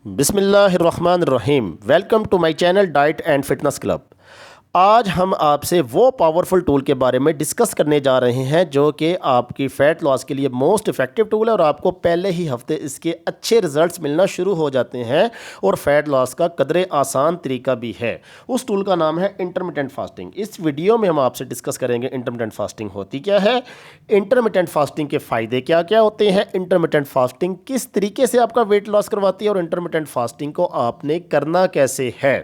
बिस्मिल्लाहिर्रहमानिर्रहीम। Welcome to my channel diet and fitness club. आज हम आपसे वो पावरफुल टूल के बारे में डिस्कस करने जा रहे हैं जो कि आपकी फ़ैट लॉस के लिए मोस्ट इफ़ेक्टिव टूल है और आपको पहले ही हफ्ते इसके अच्छे रिजल्ट्स मिलना शुरू हो जाते हैं और फ़ैट लॉस का कदरे आसान तरीका भी है। उस टूल का नाम है इंटरमिटेंट फास्टिंग। इस वीडियो में हम आपसे डिस्कस करेंगे इंटरमिटेंट फास्टिंग होती क्या है, इंटरमिटेंट फास्टिंग के फ़ायदे क्या क्या होते हैं, इंटरमिटेंट फास्टिंग किस तरीके से आपका वेट लॉस करवाती है और इंटरमिटेंट फास्टिंग को आपने करना कैसे है।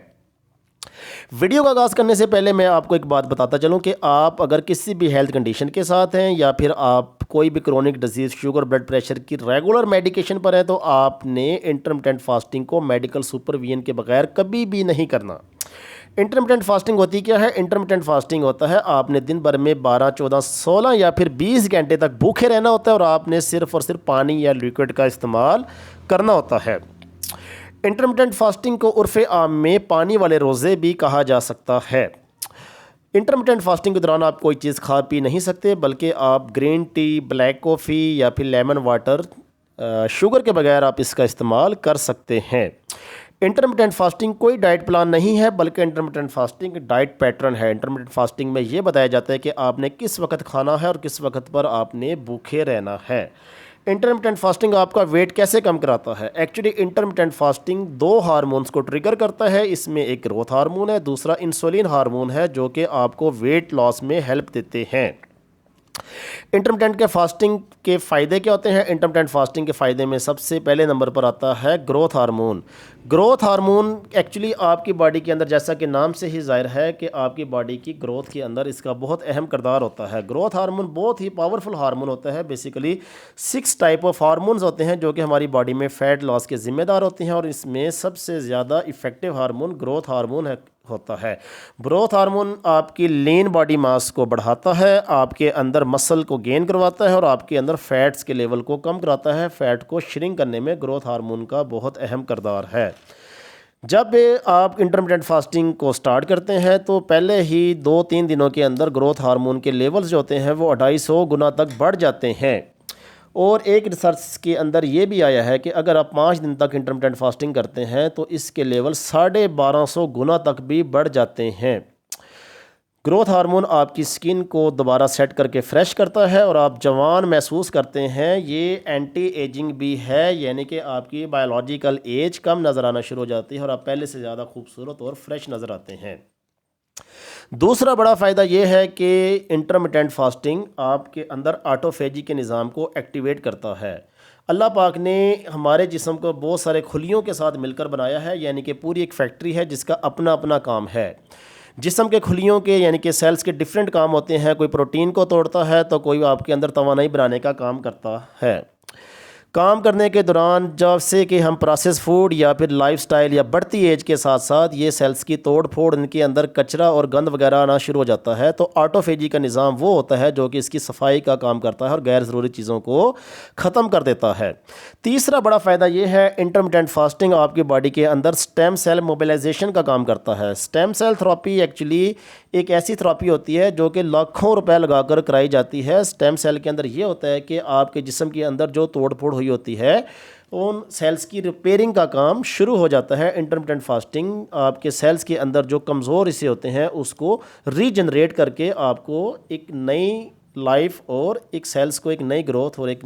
वीडियो का आगाज़ करने से पहले मैं आपको एक बात बताता चलूं कि आप अगर किसी भी हेल्थ कंडीशन के साथ हैं या फिर आप कोई भी chronic disease, sugar, blood pressure की रेगुलर मेडिकेशन पर है तो आपने इंटरमिटेंट फास्टिंग को मेडिकल सुपरविजन के बगैर कभी भी नहीं करना। इंटरमिटेंट फास्टिंग होती क्या है? इंटरमिटेंट फास्टिंग होता है आपने दिन भर में 12, 14, 16 या फिर 20 घंटे तक भूखे रहना होता है और आपने सिर्फ और सिर्फ पानी या लिक्विड का इस्तेमाल करना होता है। इंटरमिटेंट फास्टिंग को उर्फ़े आम में पानी वाले रोज़े भी कहा जा सकता है। इंटरमिटेंट फास्टिंग के दौरान आप कोई चीज़ खा पी नहीं सकते, बल्कि आप ग्रीन टी, ब्लैक कॉफ़ी या फिर लेमन वाटर शुगर के बगैर आप इसका इस्तेमाल कर सकते हैं। इंटरमिटेंट फास्टिंग कोई डाइट प्लान नहीं है, बल्कि इंटरमिटेंट फास्टिंग डाइट पैटर्न है। इंटरमिटेंट फास्टिंग में ये बताया जाता है कि आपने किस वक्त खाना है और किस वक्त पर आपने भूखे रहना है। इंटरमिटेंट फास्टिंग आपका वेट कैसे कम कराता है? एक्चुअली इंटरमिटेंट फास्टिंग दो हार्मोन्स को ट्रिगर करता है। इसमें एक ग्रोथ हार्मोन है, दूसरा इंसुलिन हार्मोन है जो कि आपको वेट लॉस में हेल्प देते हैं। इंटरमिटेंट के फास्टिंग के फ़ायदे क्या होते हैं? इंटरमिटेंट फास्टिंग के फ़ायदे में सबसे पहले नंबर पर आता है growth hormone. Growth hormone actually आपकी बॉडी के अंदर, जैसा कि नाम से ही ज़ाहिर है कि आपकी बॉडी की ग्रोथ के अंदर इसका बहुत अहम किरदार होता है। ग्रोथ हार्मोन बहुत ही पावरफुल हार्मोन होता है। बेसिकली 6 टाइप ऑफ हार्मोन्स होते हैं जो कि हमारी बॉडी में फ़ैट लॉस के ज़िम्मेदार होते हैं और इसमें सबसे ज़्यादा इफ़ेक्टिव हार्मोन ग्रोथ हार्मोन होता है। ग्रोथ हार्मोन आपकी लीन बॉडी मास को बढ़ाता है, आपके अंदर मसल को गेन करवाता है और आपके अंदर फैट्स के लेवल को कम कराता है। फैट को श्रिंक करने में ग्रोथ हार्मोन का बहुत अहम किरदार है। जब आप इंटरमिटेंट फास्टिंग को स्टार्ट करते हैं तो पहले ही 2-3 दिनों के अंदर ग्रोथ हार्मोन के लेवल्स जो होते हैं वो 250 गुना तक बढ़ जाते हैं। और एक रिसर्च के अंदर ये भी आया है कि अगर आप 5 दिन तक इंटरमिटेंट फास्टिंग करते हैं तो इसके लेवल 1250 गुना तक भी बढ़ जाते हैं। ग्रोथ हार्मोन आपकी स्किन को दोबारा सेट करके फ्रेश करता है और आप जवान महसूस करते हैं। ये एंटी एजिंग भी है, यानी कि आपकी बायोलॉजिकल एज कम नज़र आना शुरू हो जाती है और आप पहले से ज़्यादा खूबसूरत और फ्रेश नज़र आते हैं। दूसरा बड़ा फ़ायदा ये है कि इंटरमिटेंट फास्टिंग आपके अंदर ऑटोफेजी के निज़ाम को एक्टिवेट करता है। अल्लाह पाक ने हमारे जिस्म को बहुत सारे खुलियों के साथ मिलकर बनाया है, यानी कि पूरी एक फैक्ट्री है जिसका अपना अपना काम है। जिस्म के खुलियों के यानी कि सेल्स के डिफरेंट काम होते हैं। कोई प्रोटीन को तोड़ता है तो कोई आपके अंदर तवानाई बनाने का काम करता है। काम करने के दौरान जब से कि हम प्रोसेस फूड या फिर लाइफस्टाइल या बढ़ती एज के साथ साथ ये सेल्स की तोड़ फोड़, इनके अंदर कचरा और गंद वगैरह आना शुरू हो जाता है, तो ऑटोफेजी का निज़ाम वो होता है जो कि इसकी सफाई का काम करता है और गैर ज़रूरी चीज़ों को ख़त्म कर देता है। तीसरा बड़ा फ़ायदा ये है, इंटरमिटेंट फास्टिंग आपकी बॉडी के अंदर स्टेम सेल मोबिलाइजेशन का काम करता है। स्टेम सेल थेरेपी एक्चुअली एक ऐसी थेरेपी होती है जो कि लाखों रुपए लगाकर कराई जाती है। स्टेम सेल के अंदर ये होता है कि आपके जिस्म के अंदर जो तोड़ फोड़ हुई होती है उन सेल्स की रिपेयरिंग का काम शुरू हो जाता है। इंटरमिटेंट फास्टिंग आपके सेल्स के अंदर जो कमज़ोर हिस्से होते हैं उसको रीजनरेट करके आपको एक नई लाइफ और एक सेल्स को एक नई ग्रोथ और एक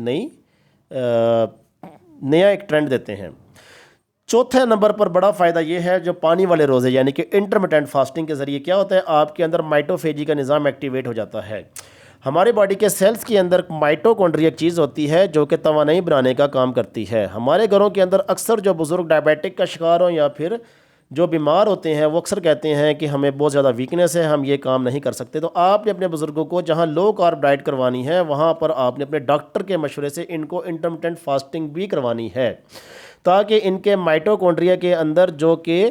नया एक ट्रेंड देते हैं। चौथे नंबर पर बड़ा फ़ायदा ये है जो पानी वाले रोज़े, यानी कि इंटरमिटेंट फास्टिंग के ज़रिए क्या होता है, आपके अंदर माइटोफेजी का निज़ाम एक्टिवेट हो जाता है। हमारी बॉडी के सेल्स के अंदर माइटोकॉन्ड्रिया एक चीज़ होती है जो कि तवानाई बनाने का काम करती है। हमारे घरों के अंदर अक्सर जो बुज़ुर्ग डायबिटिक का शिकार हो या फिर जो बीमार होते हैं वो अक्सर कहते हैं कि हमें बहुत ज़्यादा वीकनेस है, हम ये काम नहीं कर सकते। तो आपने अपने बुज़ुर्गों को जहाँ लो कार्ब डाइट करवानी है वहाँ पर आपने अपने डॉक्टर के मशवरे से इनको इंटरमिटेंट फास्टिंग भी करवानी है, ताकि इनके माइटोकॉन्ड्रिया के अंदर जो कि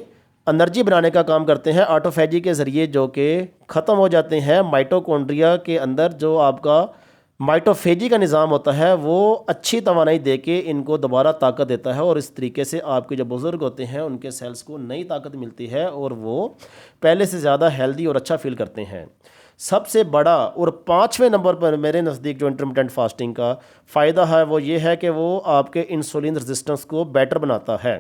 एनर्जी बनाने का काम करते हैं ऑटोफेजी के ज़रिए जो कि ख़त्म हो जाते हैं। माइटोकॉन्ड्रिया के अंदर जो आपका माइटोफेजी का निज़ाम होता है वो अच्छी तवानाई दे के इनको दोबारा ताकत देता है और इस तरीके से आपके जो बुज़ुर्ग होते हैं उनके सेल्स को नई ताकत मिलती है और वो पहले से ज़्यादा हेल्दी और अच्छा फील करते हैं। सबसे बड़ा और 5वें नंबर पर मेरे नज़दीक जो इंटरमिटेंट फास्टिंग का फ़ायदा है वो ये है कि वो आपके इंसुलिन रेजिस्टेंस को बेटर बनाता है।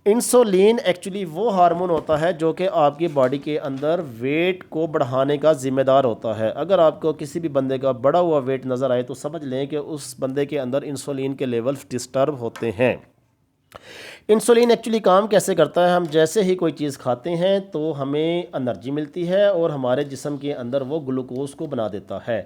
इंसुलिन एक्चुअली वो हार्मोन होता है जो कि आपकी बॉडी के अंदर वेट को बढ़ाने का ज़िम्मेदार होता है। अगर आपको किसी भी बंदे का बढ़ा हुआ वेट नज़र आए तो समझ लें कि उस बंदे के अंदर इंसुलिन के लेवल्स डिस्टर्ब होते हैं। इंसुलिन एक्चुअली काम कैसे करता है, हम जैसे ही कोई चीज़ खाते हैं तो हमें एनर्जी मिलती है और हमारे जिस्म के अंदर वो ग्लूकोज को बना देता है।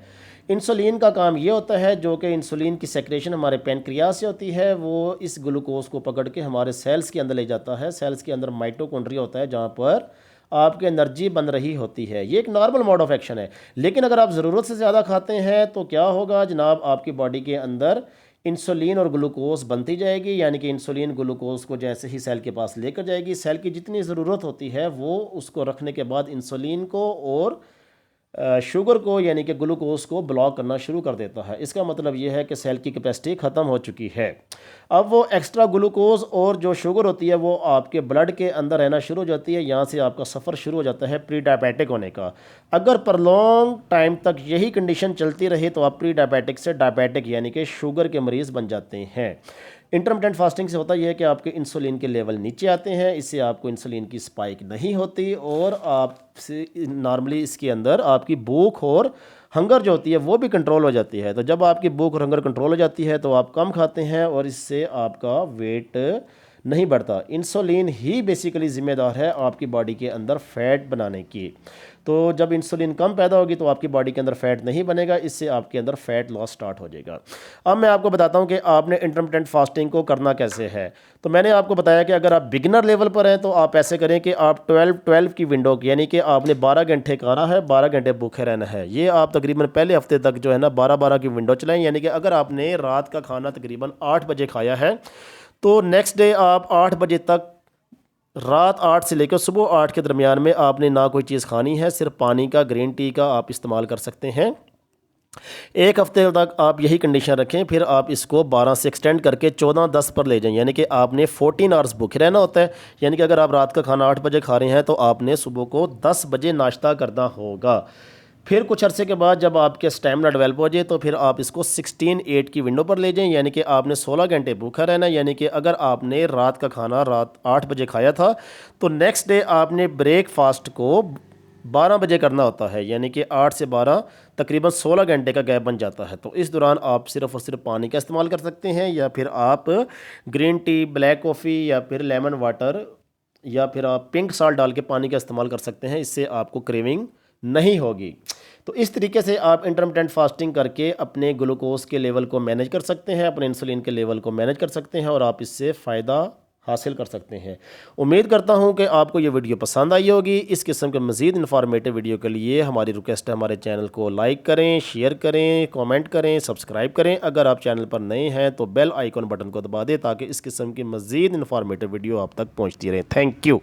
इंसुलिन का काम ये होता है जो कि इंसुलिन की सेक्रेशन हमारे पैनक्रियास से होती है, वो इस ग्लूकोज को पकड़ के हमारे सेल्स के अंदर ले जाता है। सेल्स के अंदर माइटोकॉन्ड्रिया होता है जहाँ पर आपकी एनर्जी बन रही होती है। ये एक नॉर्मल मोड ऑफ एक्शन है। लेकिन अगर आप ज़रूरत से ज़्यादा खाते हैं तो क्या होगा जनाब, आपकी बॉडी के अंदर इंसुलिन और ग्लूकोज बनती जाएगी, यानी कि इंसुलिन ग्लूकोज को जैसे ही सेल के पास लेकर जाएगी, सेल की जितनी ज़रूरत होती है वो उसको रखने के बाद इंसुलिन को और शुगर को यानी कि ग्लूकोज को ब्लॉक करना शुरू कर देता है। इसका मतलब ये है कि सेल की कैपेसिटी ख़त्म हो चुकी है। अब वो एक्स्ट्रा ग्लूकोज और जो शुगर होती है वो आपके ब्लड के अंदर रहना शुरू हो जाती है। यहाँ से आपका सफ़र शुरू हो जाता है प्री डायबिटिक होने का। अगर प्रलॉन्ग टाइम तक यही कंडीशन चलती रही तो आप प्री डायबिटिक से डायबिटिक यानी कि शुगर के मरीज़ बन जाते हैं। इंटरमिटेंट फास्टिंग से होता यह है कि आपके इंसुलिन के लेवल नीचे आते हैं, इससे आपको इंसुलिन की स्पाइक नहीं होती और आपसे नॉर्मली इसके अंदर आपकी भूख और हंगर जो होती है वो भी कंट्रोल हो जाती है। तो जब आपकी भूख और हंगर कंट्रोल हो जाती है तो आप कम खाते हैं और इससे आपका वेट नहीं बढ़ता। इंसुलिन ही बेसिकली ज़िम्मेदार है आपकी बॉडी के अंदर फ़ैट बनाने की। तो जब इंसुलिन कम पैदा होगी तो आपकी बॉडी के अंदर फ़ैट नहीं बनेगा, इससे आपके अंदर फ़ैट लॉस स्टार्ट हो जाएगा। अब मैं आपको बताता हूँ कि आपने इंटरमिटेंट फास्टिंग को करना कैसे है। तो मैंने आपको बताया कि अगर आप बिगिनर लेवल पर हैं तो आप ऐसे करें कि आप 12 की विंडो यानी कि आपने 12 घंटे खाना है, 12 घंटे भूखे रहना है। ये आप तकरीबन पहले हफ्ते तक जो है ना 12-12 की विंडो चलाएं, यानी कि अगर आपने रात का खाना तकरीबन 8 बजे खाया है तो नेक्स्ट डे आप 8 बजे तक, रात 8 से लेकर सुबह 8 के दरमियान में आपने ना कोई चीज़ खानी है, सिर्फ पानी का, ग्रीन टी का आप इस्तेमाल कर सकते हैं। एक हफ्ते तक आप यही कंडीशन रखें, फिर आप इसको 12 से एक्सटेंड करके 14-10 पर ले जाएं, यानी कि आपने 14 आवर्स भूखे रहना होता है। यानी कि अगर आप रात का खाना 8 बजे खा रहे हैं तो आपने सुबह को 10 बजे नाश्ता करना होगा। फिर कुछ अरसे के बाद जब आपके स्टैमिना डेवलप हो जाए तो फिर आप इसको 16-8 की विंडो पर ले जाएं, यानी कि आपने 16 घंटे भूखा रहना। यानी कि अगर आपने रात का खाना रात 8 बजे खाया था तो नेक्स्ट डे आपने ब्रेकफास्ट को 12 बजे करना होता है, यानी कि 8 से 12 तकरीबन 16 घंटे का गैप बन जाता है। तो इस दौरान आप सिर्फ़ और सिर्फ पानी का इस्तेमाल कर सकते हैं, या फिर आप ग्रीन टी, ब्लैक कॉफ़ी या फिर लेमन वाटर या फिर आप पिंक साल्ट डाल के पानी का इस्तेमाल कर सकते हैं। इससे आपको क्रेविंग नहीं होगी। तो इस तरीके से आप इंटरमिटेंट फास्टिंग करके अपने ग्लूकोज के लेवल को मैनेज कर सकते हैं, अपने इंसुलिन के लेवल को मैनेज कर सकते हैं और आप इससे फ़ायदा हासिल कर सकते हैं। उम्मीद करता हूं कि आपको ये वीडियो पसंद आई होगी। इस किस्म के मज़ीद इन्फॉर्मेटिव वीडियो के लिए हमारी रिक्वेस्ट है, हमारे चैनल को लाइक करें, शेयर करें, कमेंट करें, सब्सक्राइब करें। अगर आप चैनल पर नए हैं तो बेल आइकन बटन को दबा दें ताकि इस किस्म की मज़ीद इन्फॉर्मेटिव वीडियो आप तक पहुँचती रहे। Thank you.